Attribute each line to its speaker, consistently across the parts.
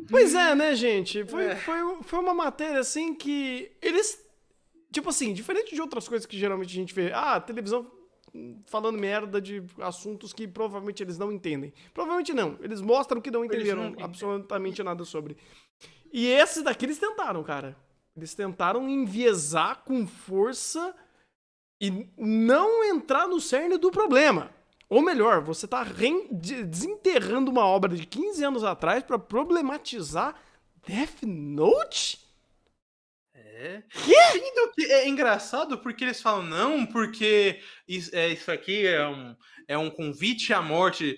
Speaker 1: Pois é, né, gente?
Speaker 2: É.
Speaker 1: Foi uma matéria assim que eles. Tipo assim, diferente de outras coisas que geralmente a gente vê. Ah, televisão falando merda de assuntos que provavelmente eles não entendem. Provavelmente não. Eles mostram que não
Speaker 2: Eles
Speaker 1: entenderam
Speaker 2: nunca entendem.
Speaker 1: absolutamente nada sobre. E esses daqui eles tentaram, cara. Eles tentaram enviesar com força e não entrar no cerne do problema. Ou melhor, você tá desenterrando uma obra de 15 anos atrás pra problematizar Death Note?
Speaker 2: É.
Speaker 1: Quê?
Speaker 2: Sendo que é engraçado porque eles falam, não, porque isso aqui é um convite à morte,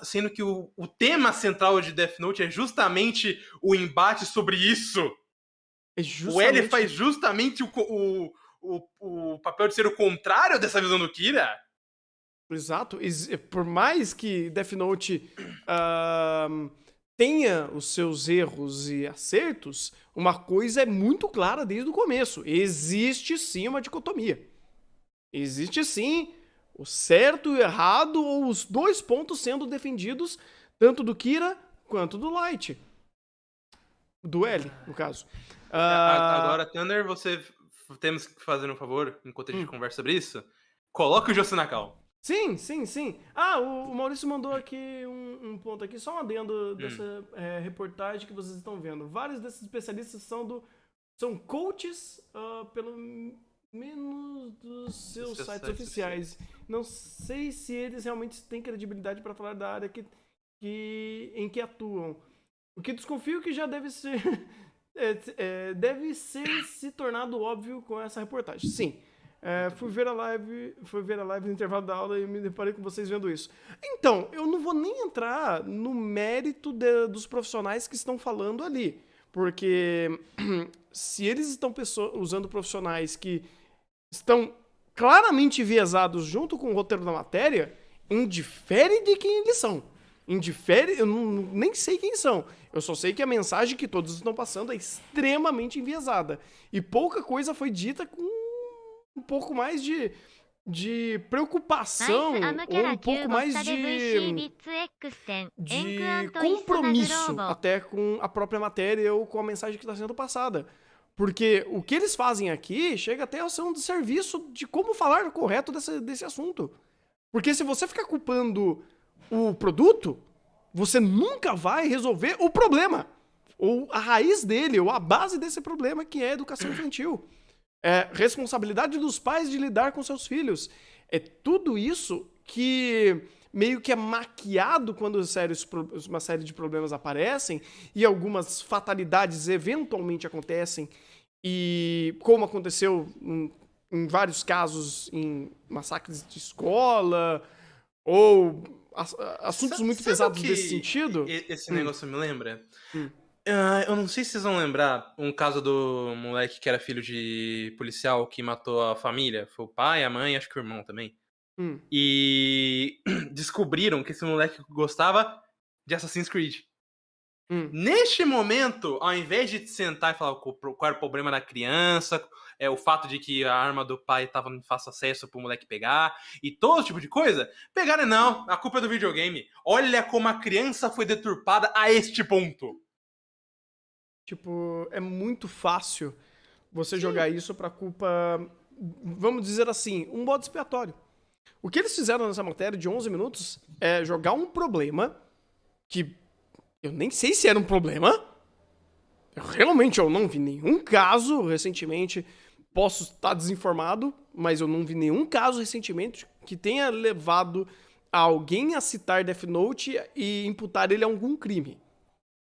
Speaker 2: sendo que o tema central de Death Note é justamente o embate sobre isso.
Speaker 1: É
Speaker 2: O L
Speaker 1: justamente.
Speaker 2: faz justamente o papel de ser o contrário dessa visão do Kira.
Speaker 1: Exato. Por mais que Death Note ahn, tenha os seus erros e acertos, uma coisa é muito clara desde o começo. Existe sim uma dicotomia. Existe sim o certo e o errado, ou os dois pontos sendo defendidos, tanto do Kira quanto do Light. Do L, no caso. Ah,
Speaker 2: Agora, Thunder, temos que fazer um favor, enquanto a gente
Speaker 1: hum.
Speaker 2: conversa sobre isso. Coloque o Josu Nakao.
Speaker 1: Sim, sim, sim. Ah, o Maurício mandou aqui um ponto aqui, só um adendo
Speaker 2: Hum,
Speaker 1: dessa reportagem que vocês estão vendo. Vários desses especialistas são coaches, pelo menos dos
Speaker 2: dos
Speaker 1: seus
Speaker 2: seus
Speaker 1: sites
Speaker 2: sites
Speaker 1: oficiais.
Speaker 2: sociais.
Speaker 1: Não sei se eles realmente têm credibilidade para falar da área em que atuam. O que desconfio que já deve ser deve ser se tornado óbvio com essa reportagem. Sim.
Speaker 2: Muito bom.
Speaker 1: Fui ver a live no intervalo da aula e me deparei com vocês vendo isso. Então, eu não vou nem entrar no mérito dos profissionais que estão falando ali, porque se eles estão usando profissionais que estão claramente enviesados junto com o roteiro da matéria, indifere de quem eles são. Indifere, eu nem sei quem são. Eu só sei que a mensagem que todos estão passando é extremamente enviesada. E pouca coisa foi dita com um pouco mais de preocupação ou um pouco mais de compromisso até com a própria matéria ou com a mensagem que está sendo passada. Porque o que eles fazem aqui chega até a ser um desserviço de como falar correto desse assunto. Porque se você ficar culpando o produto, você nunca vai resolver o problema. Ou a raiz dele, ou a base desse problema, que é a educação infantil. É responsabilidade dos pais de lidar com seus filhos. É tudo isso que meio que é maquiado quando uma série de problemas aparecem e algumas fatalidades eventualmente acontecem. E como aconteceu em vários casos em massacres de escola ou assuntos muito
Speaker 2: Sabe o
Speaker 1: pesados desse
Speaker 2: que
Speaker 1: sentido.
Speaker 2: esse
Speaker 1: Hum,
Speaker 2: negócio me lembra?
Speaker 1: hum,
Speaker 2: Eu não sei se vocês vão lembrar um caso do moleque que era filho de policial que matou a família. Foi o pai, a mãe, acho que o irmão também.
Speaker 1: hum,
Speaker 2: E descobriram que esse moleque gostava de Assassin's Creed.
Speaker 1: hum.
Speaker 2: Neste momento, ao invés de sentar e falar qual era o problema da criança, o fato de que a arma do pai estava em fácil acesso pro moleque pegar, e todo tipo de coisa, pegaram, não, a culpa é do videogame. Olha como a criança foi deturpada a este ponto.
Speaker 1: Tipo, é muito fácil você jogar
Speaker 2: Sim.
Speaker 1: isso pra culpa, vamos dizer assim, um bode expiatório. O que eles fizeram nessa matéria de 11 minutos é jogar um problema que eu nem sei se era um problema. Realmente eu não vi nenhum caso recentemente. Posso estar desinformado, mas eu não vi nenhum caso recentemente que tenha levado alguém a citar Death Note e imputar ele a algum crime.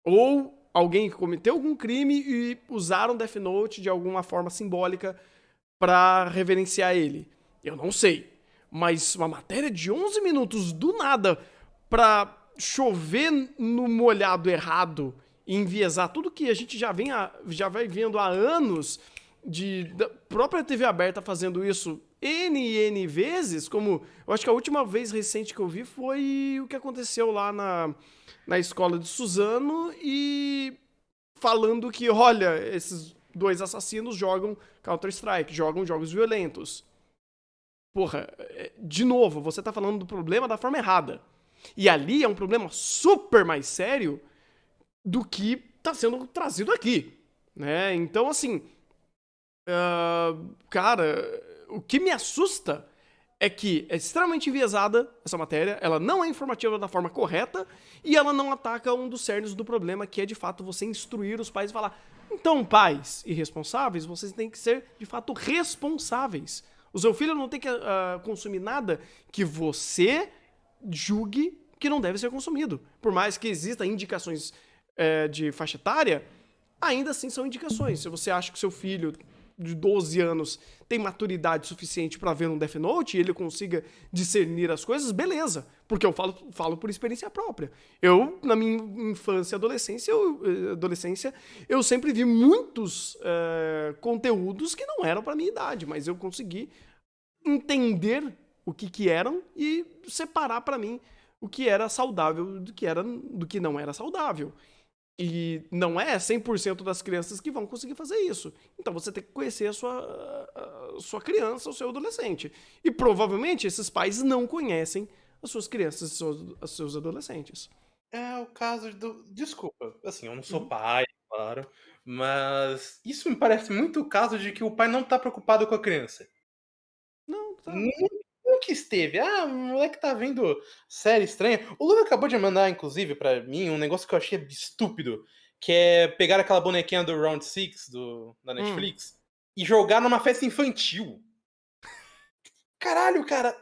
Speaker 1: Ou alguém que cometeu algum crime e usaram Death Note de alguma forma simbólica para reverenciar ele. Eu não sei. Mas uma matéria de 11 minutos do nada pra chover no molhado errado e enviesar tudo que a gente já vai vendo há anos da própria TV aberta fazendo isso N e N vezes, como eu acho que a última vez recente que eu vi foi o que aconteceu lá na escola de Suzano e falando que, olha, esses dois assassinos jogam Counter-Strike, jogam jogos violentos. Porra, de novo, você tá falando do problema da forma errada. E ali é um problema super mais sério do que tá sendo trazido aqui, né? Então, assim, cara, o que me assusta é que é extremamente enviesada essa matéria, ela não é informativa da forma correta e ela não ataca um dos cernes do problema, que é de fato você instruir os pais e falar: então, pais irresponsáveis, vocês têm que ser de fato responsáveis. O seu filho não tem que consumir nada que você julgue que não deve ser consumido. Por mais que existam indicações de faixa etária, ainda assim são indicações. Se você acha que seu filho de 12 anos tem maturidade suficiente pra ver um Death Note e ele consiga discernir as coisas, beleza. Porque eu falo por experiência própria. Eu, na minha infância e adolescência, eu sempre vi muitos conteúdos que não eram pra minha idade, mas eu consegui entender o que eram e separar pra mim o que era saudável do que não era saudável. E não é 100% das crianças que vão conseguir fazer isso. Então você tem que conhecer a sua criança, o seu adolescente. E provavelmente esses pais não conhecem as suas crianças e os seus adolescentes.
Speaker 2: É o caso do. Desculpa, assim, eu não sou pai, claro, mas isso me parece muito o caso de que o pai não tá preocupado com a criança.
Speaker 1: Não, tá.
Speaker 2: Nunca esteve. Ah, o moleque tá vendo série estranha. O Luca acabou de mandar, inclusive, pra mim, um negócio que eu achei estúpido, que é pegar aquela bonequinha do Round Six da Netflix e jogar numa festa infantil. Caralho, cara.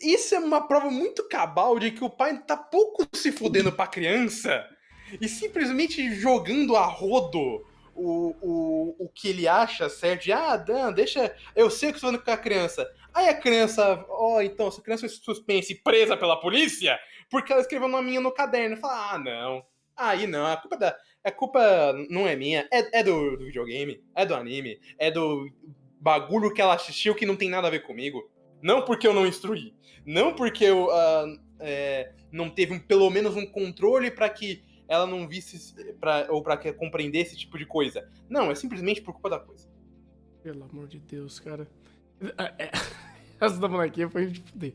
Speaker 2: Isso é uma prova muito cabal de que o pai tá pouco se fudendo pra criança e simplesmente jogando a rodo o que ele acha certo. De, Dan, deixa. Eu sei o que você tá falando com a criança. Aí a criança, então, essa criança foi suspensa e presa pela polícia porque ela escreveu uma minha no caderno. Fala, não. Aí não, a culpa não é minha, é do videogame, é do anime, é do bagulho que ela assistiu que não tem nada a ver comigo. Não porque eu não instruí. Não porque eu não teve pelo menos um controle para que ela não visse ou para que compreendesse esse tipo de coisa. Não, é simplesmente por culpa da coisa.
Speaker 1: Pelo amor de Deus, cara. Essa da bonequinha foi de fuder.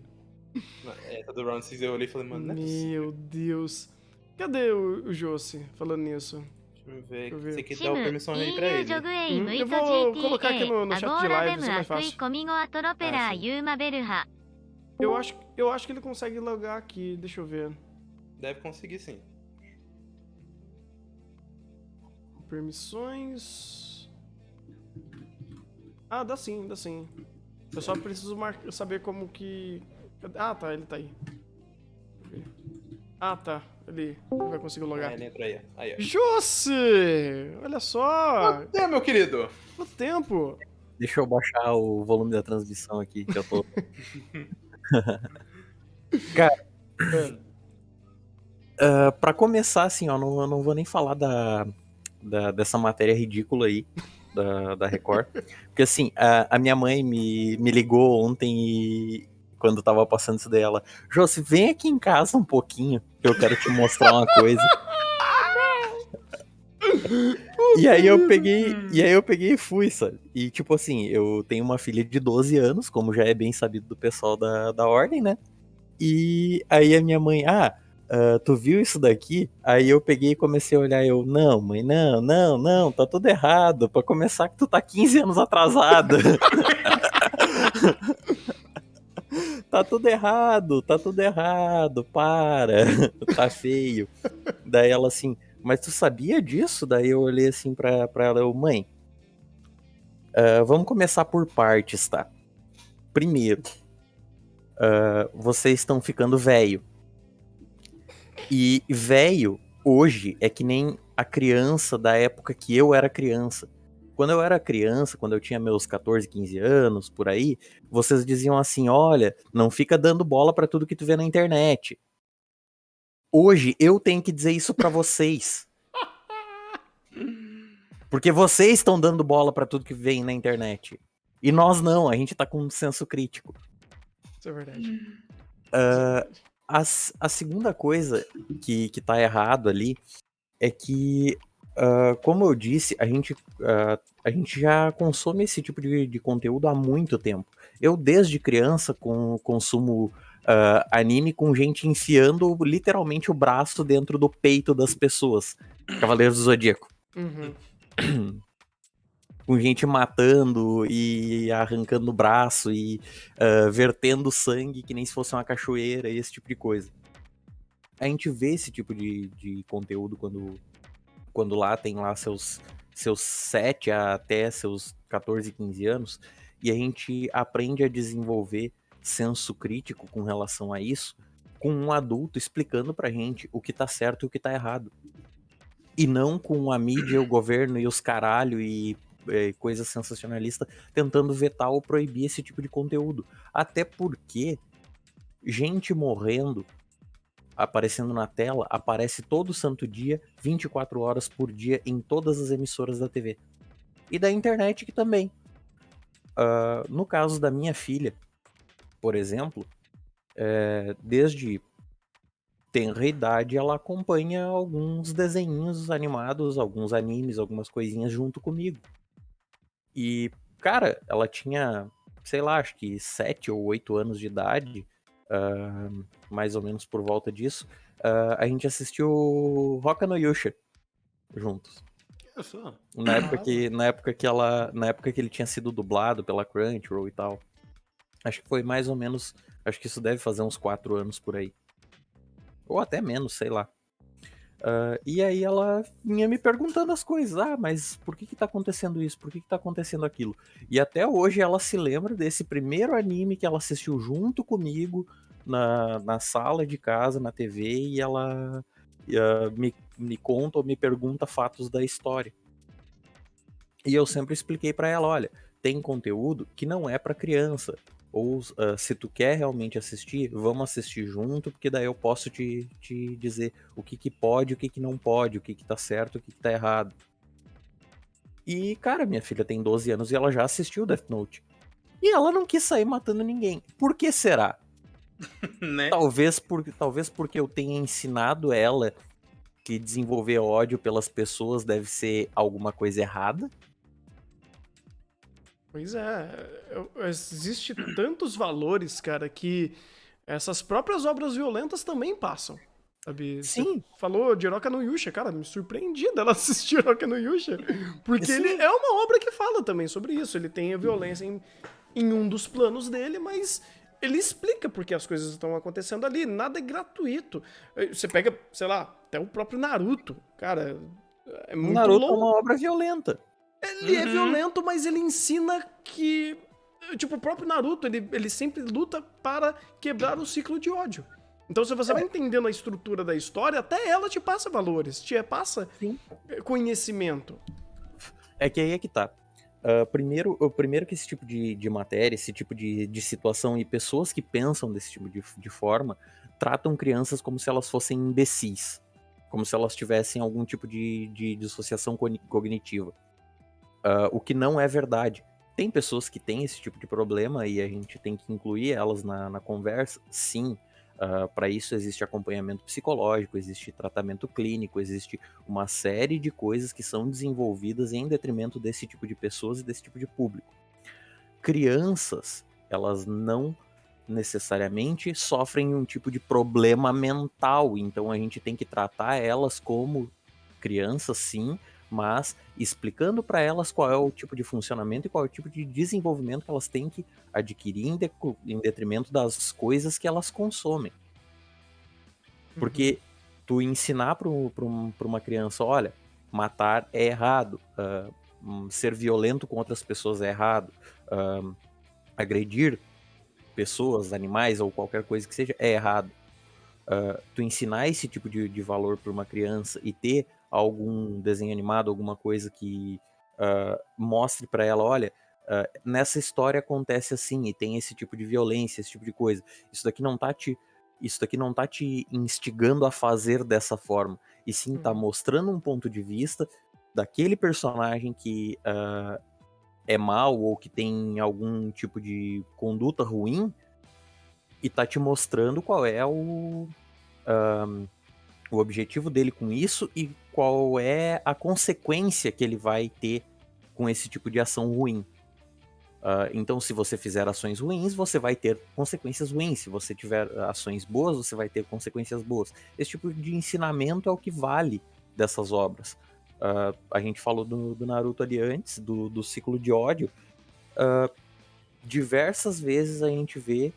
Speaker 2: Essa do Round 6 eu olhei e falei, mano, não é possível.
Speaker 1: Meu Deus. Cadê o Josi falando nisso?
Speaker 2: Deixa eu ver.
Speaker 1: Deixa eu ver.
Speaker 2: Você que dá a permissão aí pra ele.
Speaker 1: Eu vou colocar aqui no chat de live, vai ser mais fácil. Eu acho que ele consegue logar aqui, deixa eu ver.
Speaker 2: Deve conseguir sim.
Speaker 1: Permissões. Ah, dá sim, dá sim. Eu só preciso saber como que... Ah, tá, ele tá aí. Ah, tá. Ele vai conseguir logar.
Speaker 2: Ele entra aí. Aí, ó.
Speaker 1: Jussi! Olha só!
Speaker 2: Quanto meu querido?
Speaker 1: Quanto tempo?
Speaker 3: Deixa eu baixar o volume da transmissão aqui, que eu tô... Cara, pra começar, assim, ó, eu não vou nem falar dessa matéria ridícula aí, da Record. Porque, assim, a minha mãe me ligou ontem e... Quando tava passando isso daí, ela... Josi, vem aqui em casa um pouquinho, que eu quero te mostrar uma coisa. E aí eu peguei e fui, sabe? E tipo assim, eu tenho uma filha de 12 anos, como já é bem sabido do pessoal da ordem, né? E aí a minha mãe, tu viu isso daqui? Aí eu peguei e comecei a olhar, não, mãe, não, tá tudo errado. Pra começar que tu tá 15 anos atrasado. Tá tudo errado, para, tá feio. Daí ela assim, mas tu sabia disso? Daí eu olhei assim pra ela, mãe, vamos começar por partes, tá? Primeiro, vocês estão ficando velho. E velho, hoje, é que nem a criança da época que eu era criança. Quando eu era criança, quando eu tinha meus 14, 15 anos, por aí, vocês diziam assim, olha, não fica dando bola pra tudo que tu vê na internet. Hoje, eu tenho que dizer isso pra vocês. Porque vocês estão dando bola pra tudo que vem na internet. E nós não, a gente tá com um senso crítico.
Speaker 1: Isso é verdade.
Speaker 3: A segunda coisa que tá errado ali é que, como eu disse, a gente já consome esse tipo de conteúdo há muito tempo. Eu, desde criança, consumo anime com gente enfiando literalmente o braço dentro do peito das pessoas. Cavaleiros do Zodíaco.
Speaker 1: Uhum.
Speaker 3: Com gente matando e arrancando o braço e vertendo sangue que nem se fosse uma cachoeira e esse tipo de coisa. A gente vê esse tipo de conteúdo quando lá tem lá seus 7 até seus 14, 15 anos, e a gente aprende a desenvolver senso crítico com relação a isso, com um adulto explicando pra gente o que tá certo e o que tá errado. E não com a mídia, o governo e os caralho e coisa sensacionalista tentando vetar ou proibir esse tipo de conteúdo. Até porque gente morrendo, aparecendo na tela, aparece todo santo dia, 24 horas por dia, em todas as emissoras da TV. E da internet que também. No caso da minha filha, por exemplo, desde tenra idade ela acompanha alguns desenhinhos animados, alguns animes, algumas coisinhas junto comigo. E, cara, ela tinha, sei lá, acho que 7 ou 8 anos de idade, mais ou menos por volta disso, a gente assistiu Roka no Yusha juntos.
Speaker 2: Eu sou.
Speaker 3: Na época que ele tinha sido dublado pela Crunchyroll e tal. Acho que foi mais ou menos, acho que isso deve fazer uns 4 anos por aí. Ou até menos, sei lá. E aí ela vinha me perguntando as coisas. Mas por que tá acontecendo isso? Por que tá acontecendo aquilo? E até hoje ela se lembra desse primeiro anime que ela assistiu junto comigo na sala de casa, na TV, e ela me conta ou me pergunta fatos da história. E eu sempre expliquei pra ela, olha, tem conteúdo que não é pra criança. Ou se tu quer realmente assistir, vamos assistir junto, porque daí eu posso te dizer o que pode, o que não pode, o que tá certo, o que tá errado. E, cara, minha filha tem 12 anos e ela já assistiu Death Note. E ela não quis sair matando ninguém. Por que será?
Speaker 2: Né?
Speaker 3: Talvez porque eu tenha ensinado ela que desenvolver ódio pelas pessoas deve ser alguma coisa errada.
Speaker 1: Pois é, existe tantos valores, cara, que essas próprias obras violentas também passam. Sabe? Você
Speaker 3: Sim.
Speaker 1: falou de Hiroka no Yusha, cara, me surpreendi dela assistir Hiroka no Yusha, porque ele
Speaker 3: Sim.
Speaker 1: é uma obra que fala também sobre isso. Ele tem a violência em um dos planos dele, mas ele explica por que as coisas estão acontecendo ali. Nada é gratuito. Você pega, sei lá, até o próprio Naruto, cara, é
Speaker 3: O
Speaker 1: muito
Speaker 3: Naruto é
Speaker 1: louco.
Speaker 3: uma obra violenta.
Speaker 1: Ele é violento, mas ele ensina que. Tipo, o próprio Naruto, ele sempre luta para quebrar o ciclo de ódio. Então, se você vai entendendo a estrutura da história, até ela te passa valores, te passa
Speaker 3: Sim.
Speaker 1: conhecimento.
Speaker 3: É que aí é que tá. Primeiro que esse tipo de matéria, esse tipo de situação e pessoas que pensam desse tipo de forma tratam crianças como se elas fossem imbecis. Como se elas tivessem algum tipo de dissociação cognitiva. O que não é verdade. Tem pessoas que têm esse tipo de problema e a gente tem que incluir elas na conversa, sim. Para isso existe acompanhamento psicológico, existe tratamento clínico, existe uma série de coisas que são desenvolvidas em detrimento desse tipo de pessoas e desse tipo de público. Crianças, elas não necessariamente sofrem um tipo de problema mental, então a gente tem que tratar elas como crianças, sim, mas explicando para elas qual é o tipo de funcionamento e qual é o tipo de desenvolvimento que elas têm que adquirir em detrimento das coisas que elas consomem. Porque tu ensinar para uma criança, olha, matar é errado, ser violento com outras pessoas é errado, agredir pessoas, animais ou qualquer coisa que seja é errado. Tu ensinar esse tipo de valor para uma criança e ter algum desenho animado, alguma coisa que mostre para ela, olha, nessa história acontece assim e tem esse tipo de violência, esse tipo de coisa. Isso daqui não tá te instigando a fazer dessa forma, e sim tá mostrando um ponto de vista daquele personagem que é mau ou que tem algum tipo de conduta ruim e tá te mostrando qual é o objetivo dele com isso e qual é a consequência que ele vai ter com esse tipo de ação ruim. Então, se você fizer ações ruins, você vai ter consequências ruins. Se você tiver ações boas, você vai ter consequências boas. Esse tipo de ensinamento é o que vale dessas obras. A gente falou do Naruto ali antes, do ciclo de ódio. Diversas vezes a gente vê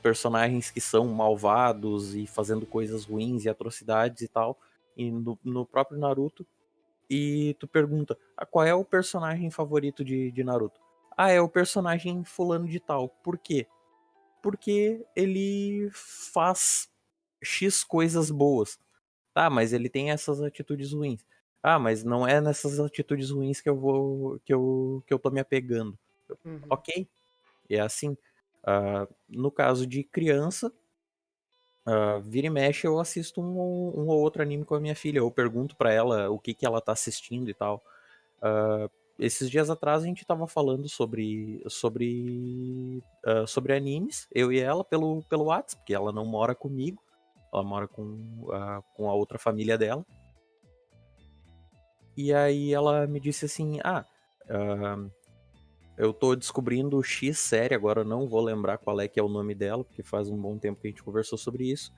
Speaker 3: personagens que são malvados e fazendo coisas ruins e atrocidades e tal, e no próprio Naruto. E tu pergunta, qual é o personagem favorito de Naruto? É o personagem fulano de tal. Por quê? Porque ele faz X coisas boas. Tá, mas ele tem essas atitudes ruins. Mas não é nessas atitudes ruins que eu tô me apegando.
Speaker 1: Uhum.
Speaker 3: Ok, é assim. No caso de criança, vira e mexe eu assisto um ou outro anime com a minha filha. Eu pergunto pra ela o que ela tá assistindo e tal. Esses dias atrás a gente tava falando sobre animes, eu e ela, pelo WhatsApp, porque ela não mora comigo, ela mora com a outra família dela. E aí ela me disse assim, eu tô descobrindo X série, agora eu não vou lembrar qual é que é o nome dela, porque faz um bom tempo que a gente conversou sobre isso.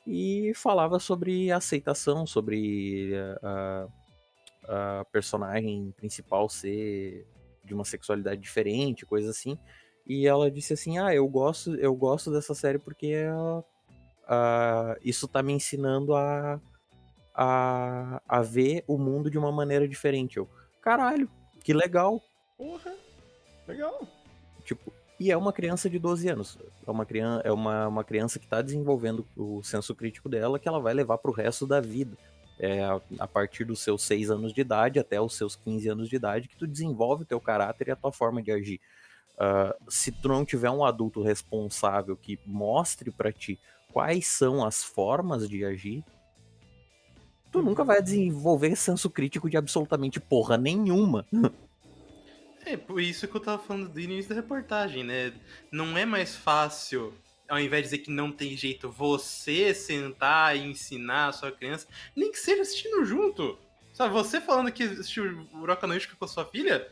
Speaker 3: E falava sobre aceitação, sobre a personagem principal ser de uma sexualidade diferente, coisa assim. E ela disse assim, eu gosto dessa série porque isso tá me ensinando a ver o mundo de uma maneira diferente. Caralho, que legal.
Speaker 1: Porra, legal.
Speaker 3: Tipo, e é uma criança de 12 anos. É uma criança que está desenvolvendo o senso crítico dela, que ela vai levar pro resto da vida. A partir dos seus 6 anos de idade até os seus 15 anos de idade que tu desenvolve o teu caráter e a tua forma de agir. Se tu não tiver um adulto responsável que mostre pra ti quais são as formas de agir, tu nunca vai desenvolver senso crítico de absolutamente porra nenhuma.
Speaker 2: É, por isso que eu tava falando do início da reportagem, né? Não é mais fácil, ao invés de dizer que não tem jeito, você sentar e ensinar a sua criança, nem que seja assistindo junto. Sabe, você falando que assistiu Uroka no Ishika com a sua filha,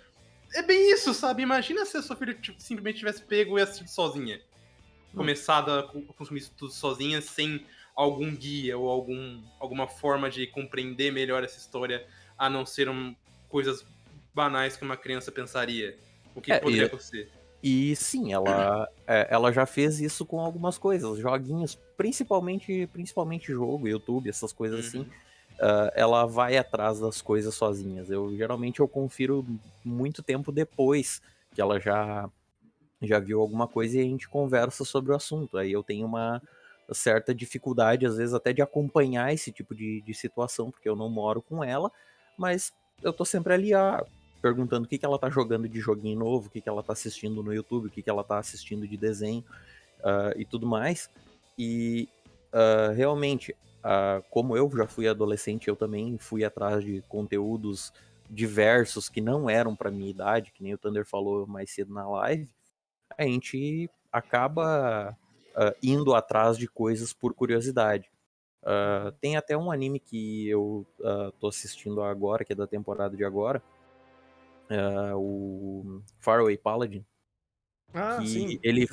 Speaker 2: é bem isso, sabe? Imagina se a sua filha simplesmente tivesse pego e assistido sozinha. Começado a consumir isso tudo sozinha, sem algum guia ou alguma forma de compreender melhor essa história, a não ser coisas banais que uma criança pensaria. O que poderia
Speaker 3: E,
Speaker 2: acontecer?
Speaker 3: e sim, ela já fez isso com algumas coisas, joguinhos, principalmente jogo, YouTube, essas coisas assim.
Speaker 2: Uhum.
Speaker 3: Ela vai atrás das coisas sozinhas. Geralmente eu confiro muito tempo depois que ela já viu alguma coisa e a gente conversa sobre o assunto. Aí eu tenho uma certa dificuldade, às vezes, até de acompanhar esse tipo de situação, porque eu não moro com ela, mas eu tô sempre ali, perguntando o que ela tá jogando de joguinho novo, o que ela tá assistindo no YouTube, o que ela tá assistindo de desenho, e tudo mais. E realmente, como eu já fui adolescente, eu também fui atrás de conteúdos diversos que não eram para minha idade, que nem o Thunder falou mais cedo na live. A gente acaba indo atrás de coisas por curiosidade. Tem até um anime que eu tô assistindo agora, que é da temporada de agora, o Faraway Paladin,
Speaker 1: Ah,
Speaker 3: que
Speaker 1: sim.
Speaker 3: ele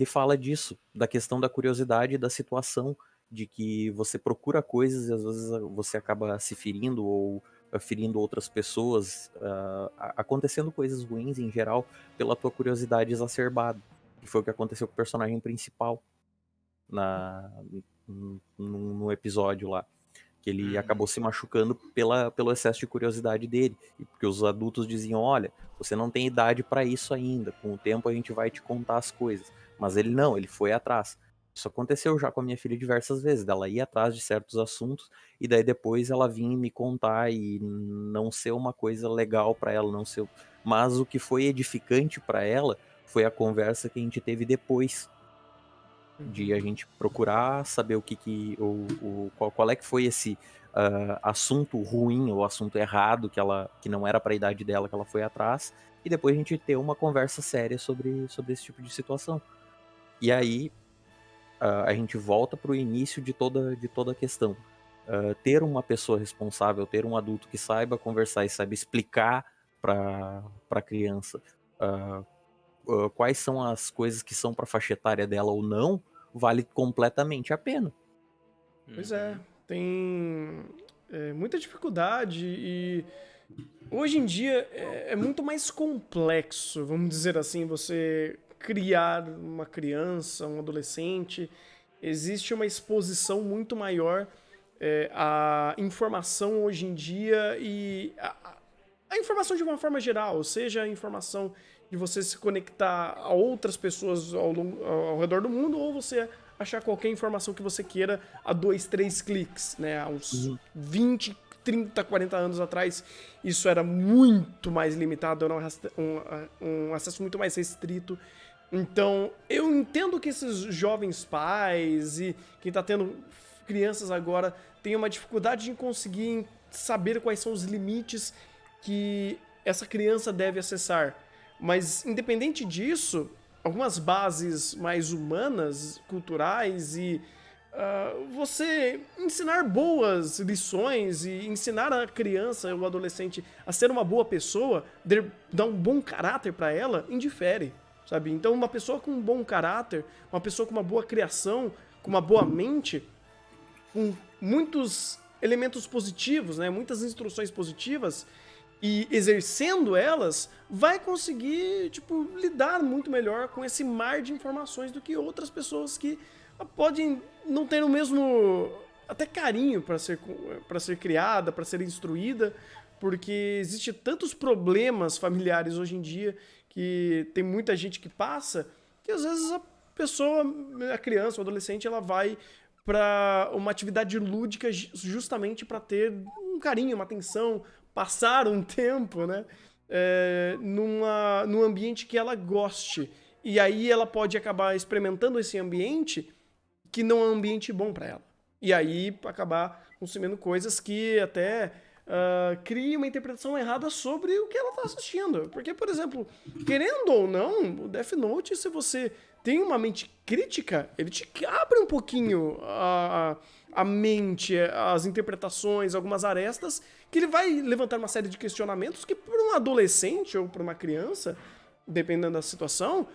Speaker 3: fala disso, da questão da curiosidade e da situação, de que você procura coisas e às vezes você acaba se ferindo ou ferindo outras pessoas, acontecendo coisas ruins em geral pela tua curiosidade exacerbada. Que foi o que aconteceu com o personagem principal na, no episódio lá. Que ele acabou se machucando pelo excesso de curiosidade dele. E porque os adultos diziam, olha, você não tem idade para isso ainda, com o tempo a gente vai te contar as coisas. Mas ele não, ele foi atrás. Isso aconteceu já com a minha filha diversas vezes, dela ir atrás de certos assuntos e daí depois ela vinha me contar e não ser uma coisa legal para ela, não ser. Mas o que foi edificante para ela foi a conversa que a gente teve depois de a gente procurar saber qual é que foi esse assunto ruim ou assunto errado que não era para a idade dela que ela foi atrás, e depois a gente ter uma conversa séria sobre esse tipo de situação. E aí a gente volta para o início de toda a questão. Ter uma pessoa responsável, ter um adulto que saiba conversar e saiba explicar para a criança quais são as coisas que são pra faixa etária dela ou não, vale completamente a pena.
Speaker 1: Pois é, tem muita dificuldade e hoje em dia é muito mais complexo, vamos dizer assim, você criar uma criança, um adolescente. Existe uma exposição muito maior à informação hoje em dia e a informação de uma forma geral, seja a informação de você se conectar a outras pessoas ao redor do mundo, ou você achar qualquer informação que você queira a 2, 3 cliques, né? Há uns 20, 30, 40 anos atrás, isso era muito mais limitado, era um acesso muito mais restrito. Então, eu entendo que esses jovens pais e quem tá tendo crianças agora tem uma dificuldade em conseguir saber quais são os limites que essa criança deve acessar. Mas, independente disso, algumas bases mais humanas, culturais e você ensinar boas lições e ensinar a criança ou o adolescente a ser uma boa pessoa, dar um bom caráter para ela, indifere, sabe? Então, uma pessoa com um bom caráter, uma pessoa com uma boa criação, com uma boa mente, com muitos elementos positivos, né? Muitas instruções positivas, e exercendo elas, vai conseguir, tipo, lidar muito melhor com esse mar de informações do que outras pessoas que podem não ter o mesmo até carinho para ser criada, para ser instruída, porque existe tantos problemas familiares hoje em dia que tem muita gente que passa, que às vezes a pessoa, a criança, o adolescente, ela vai para uma atividade lúdica justamente para ter um carinho, uma atenção, passar um tempo, né, num ambiente que ela goste. E aí ela pode acabar experimentando esse ambiente que não é um ambiente bom para ela. E aí acabar consumindo coisas que até cria uma interpretação errada sobre o que ela está assistindo. Porque, por exemplo, querendo ou não, o Death Note, se você tem uma mente crítica, ele te abre um pouquinho a mente, as interpretações, algumas arestas, que ele vai levantar uma série de questionamentos que para um adolescente ou para uma criança, dependendo da situação,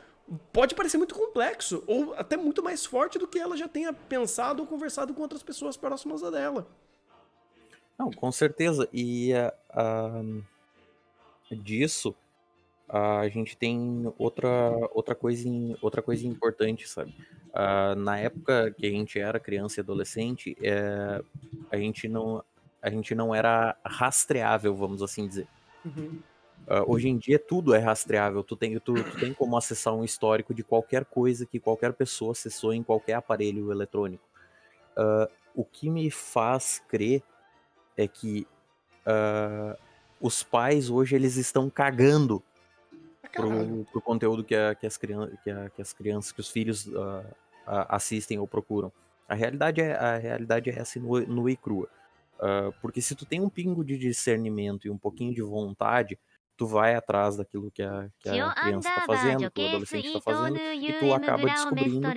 Speaker 1: pode parecer muito complexo, ou até muito mais forte do que ela já tenha pensado ou conversado com outras pessoas próximas a dela.
Speaker 3: Não, com certeza. E disso, a gente tem outra coisa importante, sabe? Na época que a gente era criança e adolescente, a gente não era rastreável, vamos assim dizer.
Speaker 1: Uhum.
Speaker 3: Hoje em dia tudo é rastreável. Tu tem como acessar um histórico de qualquer coisa que qualquer pessoa acessou em qualquer aparelho eletrônico. O que me faz crer é que os pais hoje eles estão cagando pro conteúdo que as crianças, que os filhos assistem ou procuram. A realidade é essa nua e crua. Porque se tu tem um pingo de discernimento e um pouquinho de vontade, tu vai atrás daquilo que a criança está fazendo, que o adolescente está fazendo, e tu acaba descobrindo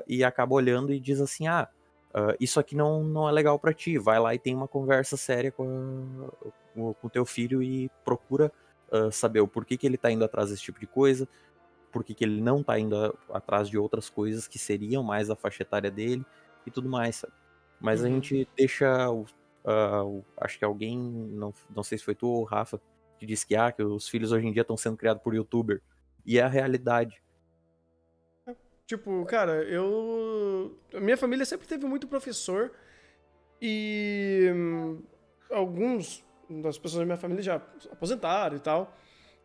Speaker 3: e acaba olhando e diz assim, isso aqui não é legal pra ti, vai lá e tem uma conversa séria com o teu filho e procura saber o porquê que ele tá indo atrás desse tipo de coisa, porquê que ele não tá indo atrás de outras coisas que seriam mais a faixa etária dele e tudo mais, sabe? Mas a gente deixa, acho que alguém, não sei se foi tu ou o Rafa, que disse que os filhos hoje em dia estão sendo criados por youtuber, e é a realidade.
Speaker 1: Tipo, cara, a minha família sempre teve muito professor e alguns das pessoas da minha família já aposentaram e tal.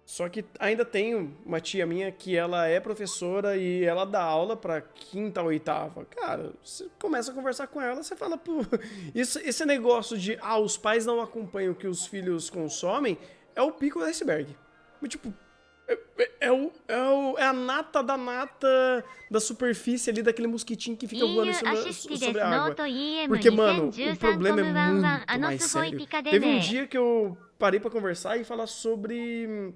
Speaker 1: Só que ainda tenho uma tia minha que ela é professora e ela dá aula pra quinta ou oitava. Cara, você começa a conversar com ela, você fala, pô, esse negócio de, os pais não acompanham o que os filhos consomem, é o pico do iceberg. Mas, tipo, é a nata da superfície ali, daquele mosquitinho que fica voando sobre a água. Porque, mano, o problema é muito mais sério. Teve um dia que eu parei pra conversar e falar sobre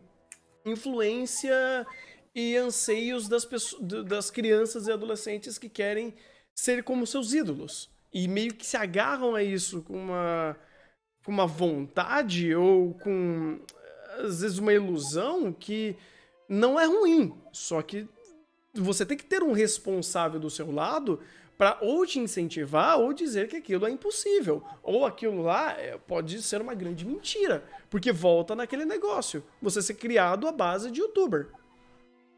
Speaker 1: influência e anseios das crianças e adolescentes que querem ser como seus ídolos. E meio que se agarram a isso com uma vontade ou com, às vezes, uma ilusão que não é ruim, só que você tem que ter um responsável do seu lado para ou te incentivar ou dizer que aquilo é impossível. Ou aquilo lá pode ser uma grande mentira. Porque volta naquele negócio. Você ser criado à base de youtuber.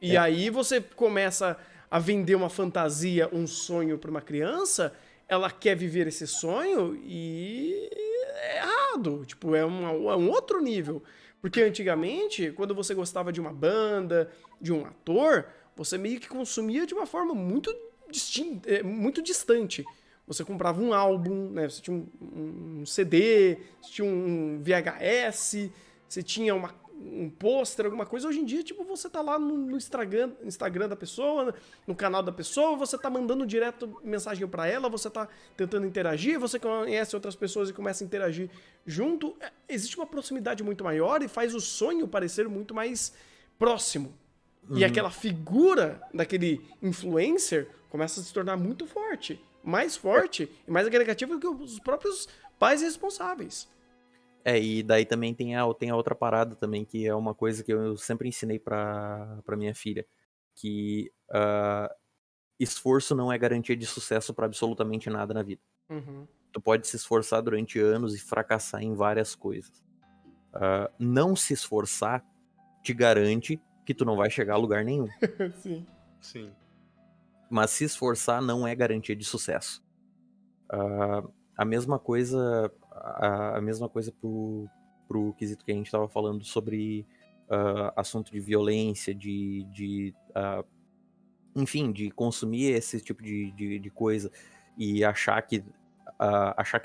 Speaker 1: E aí você começa a vender uma fantasia, um sonho para uma criança, ela quer viver esse sonho e é errado. Tipo, é um outro nível. Porque antigamente, quando você gostava de uma banda, de um ator, você meio que consumia de uma forma muito distinta, muito distante. Você comprava um álbum, né? Você tinha um CD, você tinha um VHS, você tinha um pôster, alguma coisa. Hoje em dia, tipo, você tá lá no Instagram da pessoa, no canal da pessoa, você tá mandando direto mensagem para ela, você tá tentando interagir, você conhece outras pessoas e começa a interagir junto. Existe uma proximidade muito maior e faz o sonho parecer muito mais próximo. E aquela figura daquele influencer começa a se tornar muito forte. Mais forte e mais agregativo do que os próprios pais responsáveis.
Speaker 3: E daí também tem a outra parada também, que é uma coisa que eu sempre ensinei pra minha filha, que esforço não é garantia de sucesso pra absolutamente nada na vida.
Speaker 1: Uhum.
Speaker 3: Tu pode se esforçar durante anos e fracassar em várias coisas. Não se esforçar te garante que tu não vai chegar a lugar nenhum.
Speaker 1: Sim.
Speaker 2: Sim.
Speaker 3: Mas se esforçar não é garantia de sucesso. A mesma coisa pro quesito que a gente tava falando sobre assunto de violência, enfim, de consumir esse tipo de coisa e achar que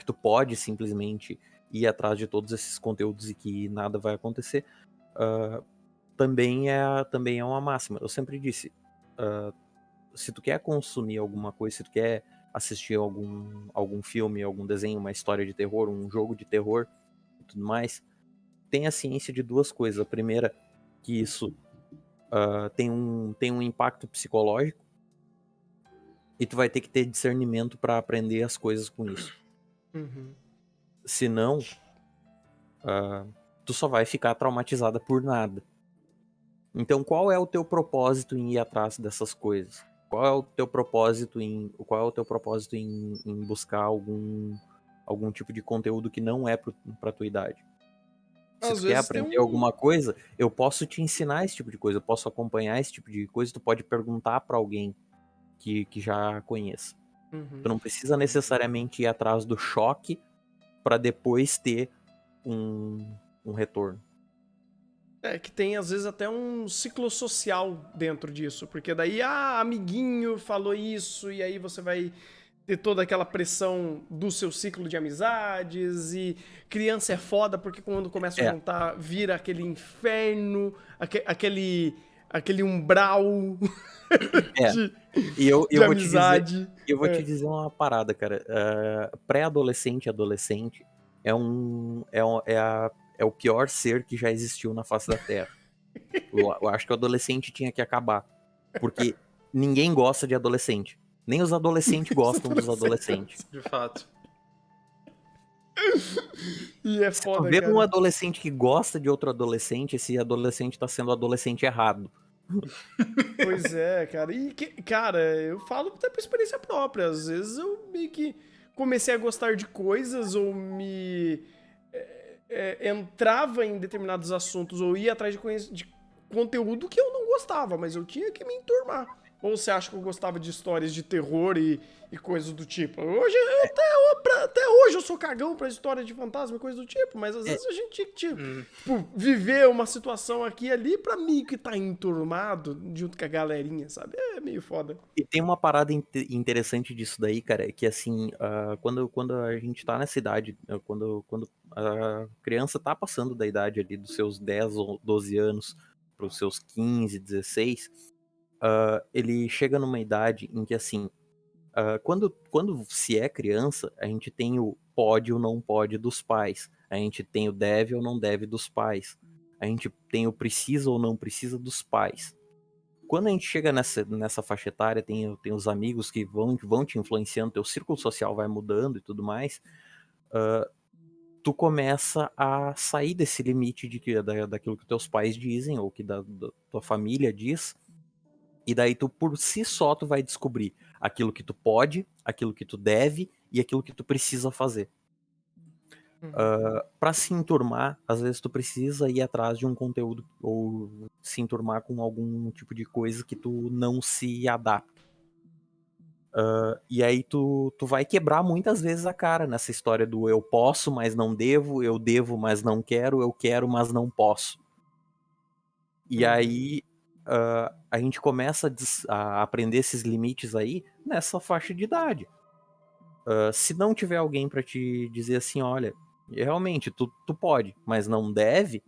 Speaker 3: tu pode simplesmente ir atrás de todos esses conteúdos e que nada vai acontecer, também é uma máxima. Eu sempre disse, se tu quer consumir alguma coisa, se tu quer assistir algum filme, algum desenho, uma história de terror, um jogo de terror e tudo mais, tenha ciência de duas coisas. A primeira, que isso tem um impacto psicológico e tu vai ter que ter discernimento para aprender as coisas com isso.
Speaker 1: Uhum.
Speaker 3: Senão, tu só vai ficar traumatizada por nada. Então, qual é o teu propósito em ir atrás dessas coisas? Qual é o teu propósito em buscar algum tipo de conteúdo que não é pra tua idade? Se
Speaker 1: Às
Speaker 3: tu quer
Speaker 1: vezes tem
Speaker 3: aprender alguma coisa, eu posso te ensinar esse tipo de coisa, eu posso acompanhar esse tipo de coisa, tu pode perguntar pra alguém que já conheça.
Speaker 1: Uhum.
Speaker 3: Tu não precisa necessariamente ir atrás do choque pra depois ter um retorno.
Speaker 1: Que tem às vezes até um ciclo social dentro disso, porque daí, amiguinho falou isso, e aí você vai ter toda aquela pressão do seu ciclo de amizades, e criança é foda porque quando começa a juntar vira aquele inferno, aquele umbral
Speaker 3: E eu
Speaker 1: de
Speaker 3: vou
Speaker 1: amizade.
Speaker 3: eu vou te dizer uma parada, cara. Pré-adolescente e adolescente é o pior ser que já existiu na face da Terra. Eu acho que o adolescente tinha que acabar. Porque ninguém gosta de adolescente. Nem os adolescentes gostam dos adolescentes.
Speaker 2: De fato.
Speaker 1: E é
Speaker 3: Se tu
Speaker 1: foda,
Speaker 3: vê um
Speaker 1: cara.
Speaker 3: adolescente que gosta de outro adolescente, esse adolescente tá sendo adolescente errado.
Speaker 1: Pois é, cara. Cara, eu falo até por experiência própria. Às vezes eu meio que comecei a gostar de coisas ou me entrava em determinados assuntos ou ia atrás de conteúdo que eu não gostava, mas eu tinha que me enturmar. Ou você acha que eu gostava de histórias de terror e coisas do tipo? Hoje, até hoje eu sou cagão pra história de fantasma e coisas do tipo, mas às vezes a gente tinha que, tipo, viver uma situação aqui e ali pra mim que tá enturmado junto com a galerinha, sabe? É meio foda.
Speaker 3: E tem uma parada interessante disso daí, cara, que assim, quando a gente tá nessa idade, quando a criança tá passando da idade ali dos seus 10 ou 12 anos pros seus 15, 16, ele chega numa idade em que assim, quando se é criança, a gente tem o pode ou não pode dos pais, a gente tem o deve ou não deve dos pais, a gente tem o precisa ou não precisa dos pais. Quando a gente chega nessa faixa etária, tem os amigos que vão te influenciando, teu círculo social vai mudando e tudo mais. tu começa a sair desse limite daquilo que teus pais dizem, ou que da tua família diz, e daí tu, por si só, tu vai descobrir aquilo que tu pode, aquilo que tu deve e aquilo que tu precisa fazer. Pra se enturmar, às vezes tu precisa ir atrás de um conteúdo ou se enturmar com algum tipo de coisa que tu não se adapta. E aí tu vai quebrar muitas vezes a cara nessa história do eu posso, mas não devo, eu devo, mas não quero, eu quero, mas não posso. E aí a gente começa a aprender esses limites aí nessa faixa de idade. Se não tiver alguém pra te dizer assim, olha, realmente, tu pode, mas não deve,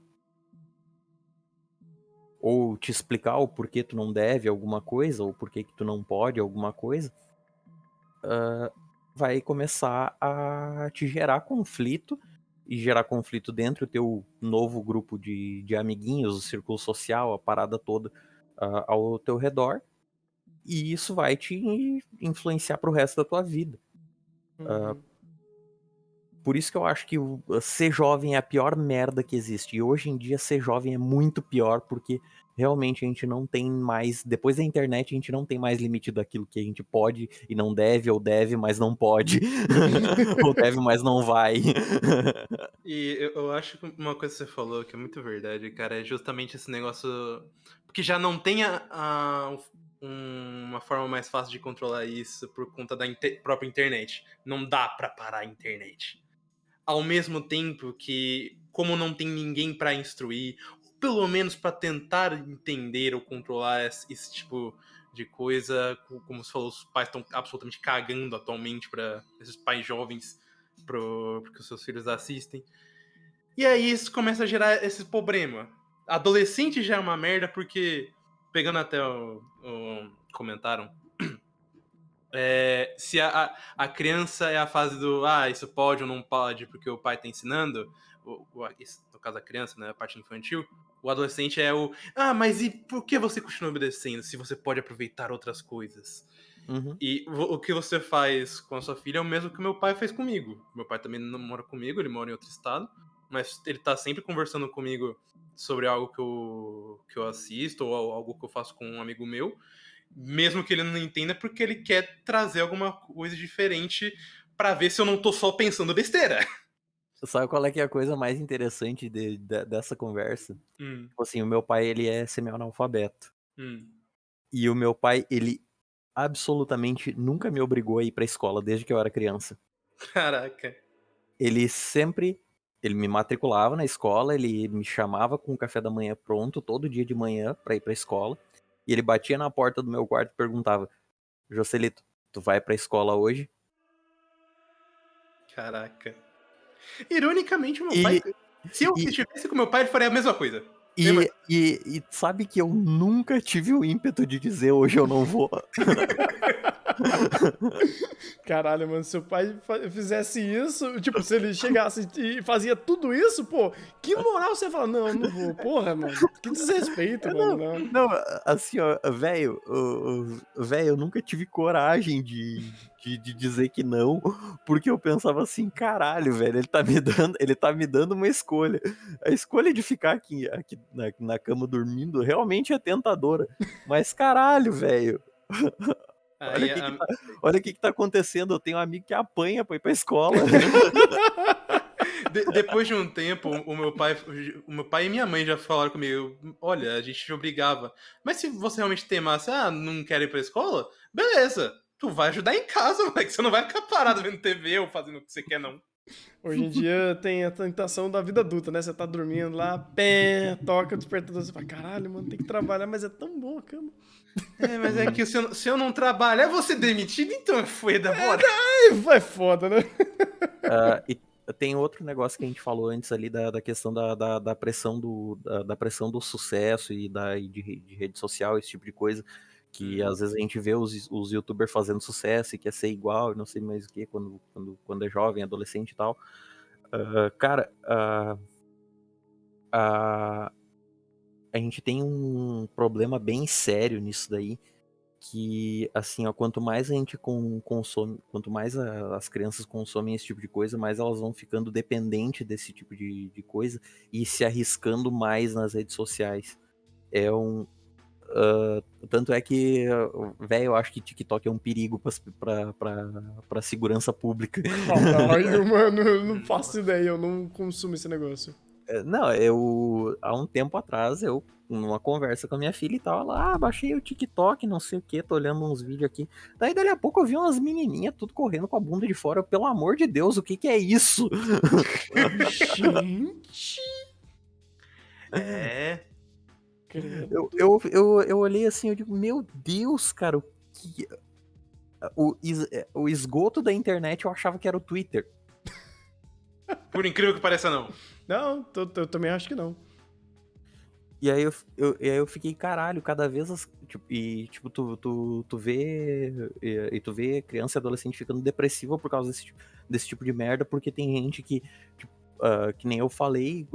Speaker 3: ou te explicar o porquê tu não deve alguma coisa, ou porquê que tu não pode alguma coisa, vai começar a te gerar conflito, e gerar conflito dentro do teu novo grupo de amiguinhos, o círculo social, a parada toda ao teu redor, e isso vai te influenciar pro resto da tua vida. Por isso que eu acho que ser jovem é a pior merda que existe. E hoje em dia ser jovem é muito pior, porque realmente a gente não tem mais. Depois da internet, a gente não tem mais limite daquilo que a gente pode e não deve, ou deve, mas não pode. Ou deve, mas não vai.
Speaker 2: E eu acho que uma coisa que você falou que é muito verdade, cara, é justamente esse negócio. Porque já não tem uma forma mais fácil de controlar isso por conta da própria internet. Não dá pra parar a internet. Ao mesmo tempo que, como não tem ninguém pra instruir, ou pelo menos pra tentar entender ou controlar esse tipo de coisa, como você falou, os pais estão absolutamente cagando atualmente pra esses pais jovens porque os seus filhos assistem. E aí isso começa a gerar esse problema. Adolescente já é uma merda porque, pegando até o comentaram, se a criança é a fase do isso pode ou não pode porque o pai tá ensinando, no caso a criança, né, a parte infantil, o adolescente é mas e por que você continua obedecendo se você pode aproveitar outras coisas?
Speaker 3: Uhum.
Speaker 2: E o que você faz com a sua filha é o mesmo que o meu pai fez comigo. Meu pai também não mora comigo, ele mora em outro estado, mas ele tá sempre conversando comigo sobre algo que eu assisto ou algo que eu faço com um amigo meu, mesmo que ele não entenda, porque ele quer trazer alguma coisa diferente pra ver se eu não tô só pensando besteira.
Speaker 3: Sabe qual é que é a coisa mais interessante dessa conversa?
Speaker 2: Hum,
Speaker 3: Tipo assim, o meu pai, ele é semi-analfabeto.
Speaker 2: hum.
Speaker 3: E o meu pai, ele absolutamente nunca me obrigou a ir pra escola desde que eu era criança.
Speaker 2: Caraca.
Speaker 3: Ele me matriculava na escola, ele me chamava com o café da manhã pronto todo dia de manhã pra ir pra escola. E ele batia na porta do meu quarto e perguntava: Joselito, tu vai pra escola hoje?
Speaker 2: Caraca. Ironicamente, o meu pai.
Speaker 3: E,
Speaker 2: Se eu
Speaker 3: e,
Speaker 2: estivesse com meu pai, ele faria a mesma coisa.
Speaker 3: e sabe que eu nunca tive o ímpeto de dizer hoje eu não vou.
Speaker 1: Caralho, mano, se o pai fizesse isso, tipo, se ele chegasse e fazia tudo isso, pô, que moral você fala, não, não vou, porra, mano, que desrespeito, mano,
Speaker 3: Não,
Speaker 1: não.
Speaker 3: não, assim, ó, velho, velho, eu nunca tive coragem de dizer que não, porque eu pensava assim, caralho, velho, ele tá me dando uma escolha. A escolha de ficar aqui na cama dormindo realmente é tentadora, mas caralho, velho, olha
Speaker 2: Aí,
Speaker 3: o que que tá, olha o que que tá acontecendo, eu tenho um amigo que apanha pra ir pra escola.
Speaker 2: depois de um tempo, o meu pai e minha mãe já falaram comigo: olha, a gente te obrigava. Mas se você realmente temasse, não quer ir pra escola? Beleza, tu vai ajudar em casa, moleque. Você não vai ficar parado vendo TV ou fazendo o que você quer, não.
Speaker 1: Hoje em dia tem a tentação da vida adulta, né? Você tá dormindo lá, pé, toca o despertador, você fala, caralho, mano, tem que trabalhar, mas é tão boa a cama.
Speaker 2: Mas é que se eu não trabalhar, eu vou ser demitido, então foi da bora.
Speaker 1: É foda, né?
Speaker 3: E tem outro negócio que a gente falou antes ali da questão da pressão da pressão do sucesso de rede social, esse tipo de coisa, que às vezes a gente vê os youtubers fazendo sucesso e quer ser igual, e não sei mais o que, quando é jovem, adolescente e tal. Cara, a gente tem um problema bem sério nisso daí, que, assim, ó, quanto mais a gente consome, quanto mais as crianças consomem esse tipo de coisa, mais elas vão ficando dependentes desse tipo de coisa e se arriscando mais nas redes sociais. É um. Tanto é que, velho, eu acho que TikTok é um perigo pra segurança pública.
Speaker 1: Caralho, mano, eu não faço ideia, eu não consumo esse negócio.
Speaker 3: Não, há um tempo atrás, numa conversa com a minha filha e tal, ela, baixei o TikTok, não sei o que, tô olhando uns vídeos aqui. Daí, dali a pouco, eu vi umas menininhas tudo correndo com a bunda de fora. Pelo amor de Deus, o que que é isso?
Speaker 1: Gente!
Speaker 2: É.
Speaker 1: Credo.
Speaker 3: Eu olhei assim, eu digo, meu Deus, cara, o esgoto da internet eu achava que era o Twitter.
Speaker 2: Por incrível que pareça, não.
Speaker 1: Não, eu também acho que não.
Speaker 3: E aí eu fiquei, caralho, cada vez tipo, tu vê tu vê criança e adolescente ficando depressiva por causa desse tipo de merda, porque tem gente que, tipo, que nem eu falei,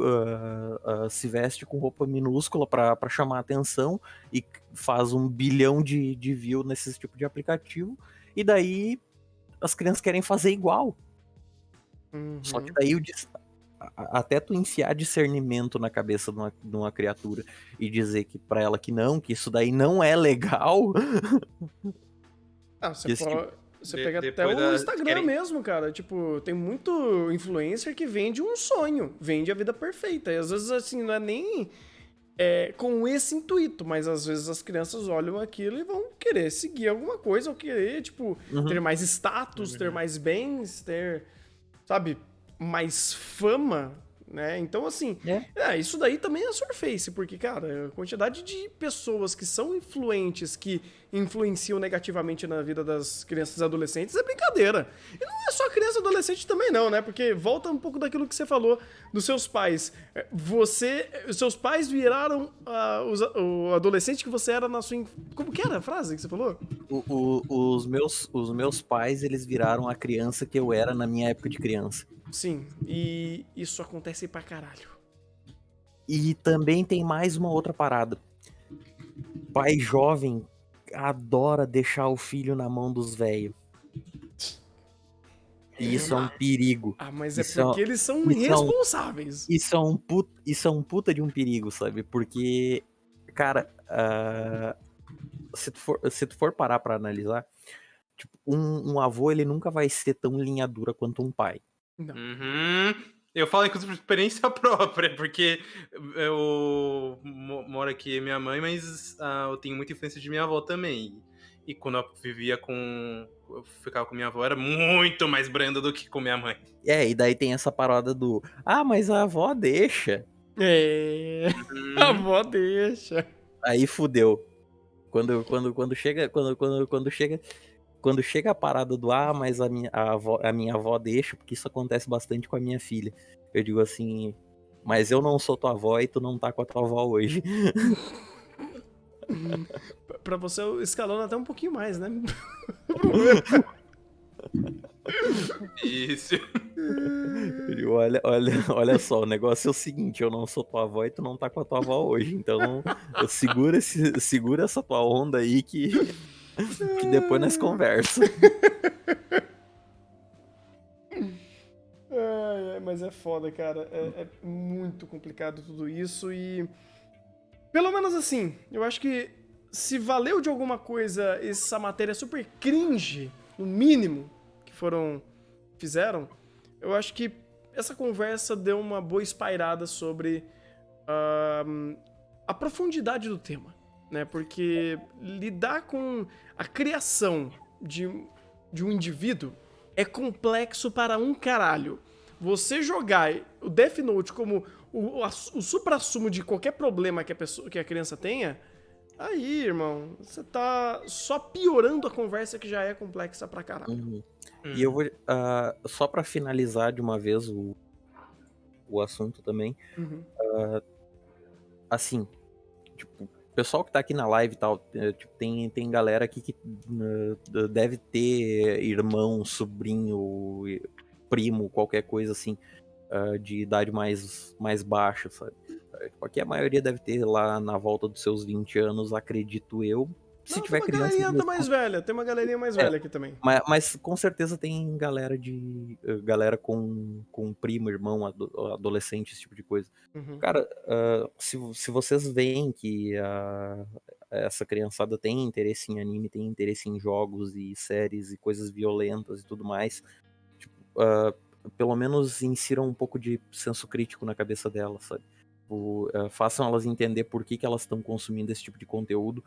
Speaker 3: se veste com roupa minúscula pra chamar atenção e faz 1 bilhão de views nesse tipo de aplicativo, e daí as crianças querem fazer igual. Só que
Speaker 1: Uhum.
Speaker 3: daí até tu enfiar discernimento na cabeça de uma criatura e dizer que pra ela que isso daí não é legal.
Speaker 1: Ah, você
Speaker 3: que esse tipo-
Speaker 1: pode. Você pega até
Speaker 2: Depois
Speaker 1: o Instagram
Speaker 2: querem...
Speaker 1: mesmo, cara. Tipo, tem muito influencer que vende um sonho, vende a vida perfeita. E às vezes, assim, não é nem com esse intuito, mas às vezes as crianças olham aquilo e vão querer seguir alguma coisa, ou querer, tipo, ter
Speaker 3: Uhum.
Speaker 1: mais status, ter mais bens, ter, sabe, mais fama, né? Então, assim, isso daí também é surface, porque, cara, a quantidade de pessoas que são influentes, que influenciam negativamente na vida das crianças e adolescentes é brincadeira. E não é só criança e adolescente também não, né? Porque volta um pouco daquilo que você falou dos seus pais. Seus pais viraram o adolescente que você era na sua... Como que era a frase que você falou?
Speaker 3: Os meus pais, eles viraram a criança que eu era na minha época de criança.
Speaker 1: Sim, e isso acontece pra caralho.
Speaker 3: E também tem mais uma outra parada. Pai jovem adora deixar o filho na mão dos velhos. E isso é um perigo.
Speaker 1: Ah, mas é
Speaker 3: Isso é,
Speaker 1: porque eles são
Speaker 3: isso é um,
Speaker 1: irresponsáveis.
Speaker 3: isso é um puta de um perigo, sabe? Porque, cara, se tu for parar pra analisar, tipo, um avô, ele nunca vai ser tão linha dura quanto um pai.
Speaker 1: Não.
Speaker 2: Uhum. Eu falo, inclusive, por experiência própria, porque eu moro aqui minha mãe, mas eu tenho muita influência de minha avó também. E quando eu vivia eu ficava com minha avó, era muito mais branda do que com minha mãe.
Speaker 3: E daí tem essa parada do, mas a avó deixa.
Speaker 1: A
Speaker 2: Uhum.
Speaker 1: avó deixa.
Speaker 3: Aí fudeu. Quando chega a parada do, mas a minha avó deixa, porque isso acontece bastante com a minha filha. Eu digo assim, mas eu não sou tua avó e tu não tá com a tua avó hoje.
Speaker 1: Pra você, escalando até um pouquinho mais, né?
Speaker 2: Isso.
Speaker 3: Eu digo, olha só, o negócio é o seguinte, eu não sou tua avó e tu não tá com a tua avó hoje. Então, segura essa tua onda aí que depois nós conversa.
Speaker 1: Mas é foda, cara. É muito complicado tudo isso e. Pelo menos assim, eu acho que se valeu de alguma coisa essa matéria super cringe, no mínimo, que fizeram, eu acho que essa conversa deu uma boa espairada sobre a profundidade do tema, né? Porque lidar com a criação de um indivíduo é complexo para um caralho. Você jogar o Death Note como o supra-sumo de qualquer problema que a criança tenha, aí, irmão, você tá só piorando a conversa que já é complexa pra caralho.
Speaker 3: Uhum. E eu vou, só pra finalizar de uma vez o assunto também,
Speaker 1: Uhum.
Speaker 3: assim, tipo, o pessoal que tá aqui na live e tal, tipo, tem galera aqui que deve ter irmão, sobrinho, primo, qualquer coisa assim, de idade mais baixa, sabe? Porque a maioria deve ter lá na volta dos seus 20 anos, acredito eu. se
Speaker 1: Não,
Speaker 3: tiver
Speaker 1: tem uma
Speaker 3: criança...
Speaker 1: galerinha mais velha. Tem uma galerinha mais velha aqui também.
Speaker 3: Mas com certeza tem galera com primo, irmão, adolescente, esse tipo de coisa.
Speaker 1: Uhum.
Speaker 3: Cara, se vocês veem que essa criançada tem interesse em anime, tem interesse em jogos e séries e coisas violentas e tudo mais, tipo, pelo menos insiram um pouco de senso crítico na cabeça delas, sabe? Façam elas entender por que elas estão consumindo esse tipo de conteúdo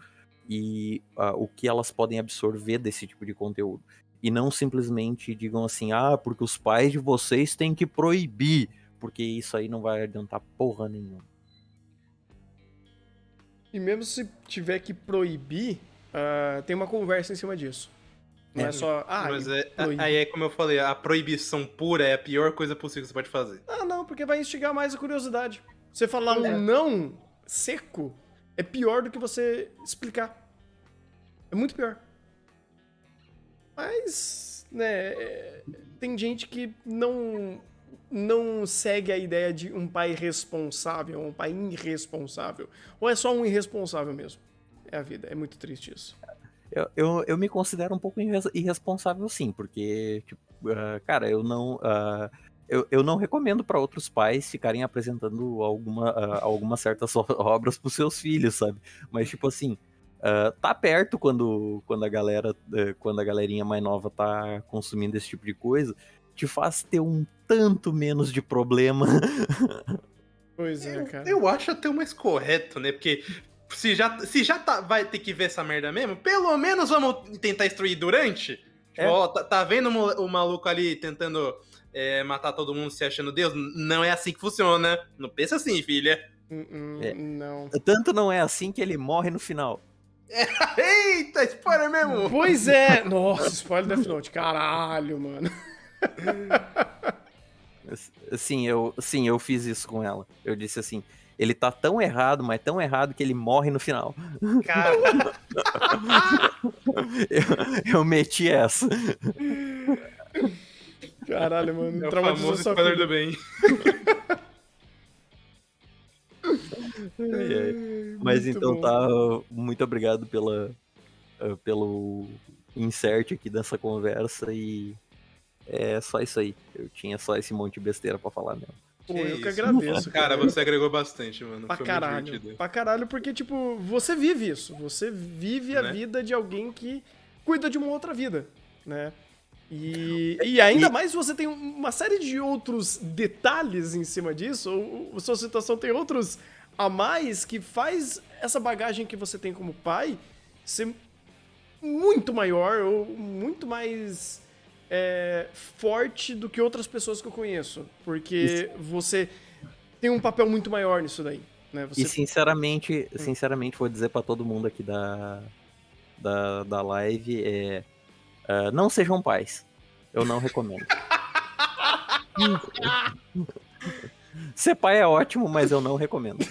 Speaker 3: e o que elas podem absorver desse tipo de conteúdo. E não simplesmente digam assim, porque os pais de vocês têm que proibir, porque isso aí não vai adiantar porra nenhuma.
Speaker 1: E mesmo se tiver que proibir, tem uma conversa em cima disso. Não é só.
Speaker 2: Mas
Speaker 1: proíbe.
Speaker 2: aí é como eu falei, a proibição pura é a pior coisa possível que você pode fazer.
Speaker 1: Não, porque vai instigar mais a curiosidade. Você falar um não seco é pior do que você explicar. É muito pior. Mas, né, tem gente que não segue a ideia de um pai responsável, um pai irresponsável. Ou é só um irresponsável mesmo. É a vida, é muito triste isso.
Speaker 3: Eu me considero um pouco irresponsável, sim, porque, tipo, cara, eu não recomendo para outros pais ficarem apresentando algumas certas obras pros seus filhos, sabe? Mas, tipo assim, tá perto quando a galerinha mais nova tá consumindo esse tipo de coisa, te faz ter um tanto menos de problema.
Speaker 1: Pois é, cara.
Speaker 2: Eu acho até o mais correto, né? Porque se já vai ter que ver essa merda mesmo, pelo menos vamos tentar instruir durante. Tipo, ó, tá vendo o maluco ali tentando matar todo mundo se achando Deus? Não é assim que funciona. Não pensa assim, filha.
Speaker 1: Não.
Speaker 3: Tanto não é assim que ele morre no final.
Speaker 2: Eita, spoiler mesmo!
Speaker 1: Pois é! Nossa, spoiler Death Note. Caralho, mano.
Speaker 3: Sim, eu fiz isso com ela. Eu disse assim, ele tá tão errado, mas tão errado que ele morre no final.
Speaker 2: Cara,
Speaker 1: É
Speaker 3: Eu meti essa.
Speaker 1: Caralho, mano.
Speaker 2: é o
Speaker 1: Traumatizou
Speaker 2: famoso
Speaker 1: sua
Speaker 2: spoiler
Speaker 1: filha.
Speaker 2: do bem.
Speaker 3: Mas
Speaker 1: Muito
Speaker 3: então
Speaker 1: bom.
Speaker 3: tá, muito obrigado pelo insert aqui dessa conversa e é só isso aí. Eu tinha só esse monte de besteira pra falar mesmo.
Speaker 1: Pô, eu que
Speaker 2: isso.
Speaker 1: agradeço,
Speaker 2: Cara, você agregou bastante, mano.
Speaker 1: Pra
Speaker 2: Foi
Speaker 1: caralho.
Speaker 2: muito divertido.
Speaker 1: Pra caralho, porque, tipo, você vive isso. Você vive a
Speaker 2: Né?
Speaker 1: vida de alguém que cuida de uma outra vida, né? E ainda mais se você tem uma série de outros detalhes em cima disso, ou sua situação tem outros a mais que faz essa bagagem que você tem como pai ser muito maior ou muito mais forte do que outras pessoas que eu conheço. Porque você tem um papel muito maior nisso daí. Né?
Speaker 3: E sinceramente, vou dizer pra todo mundo aqui da live, não sejam pais. Eu não recomendo. Ser pai é ótimo, mas eu não recomendo.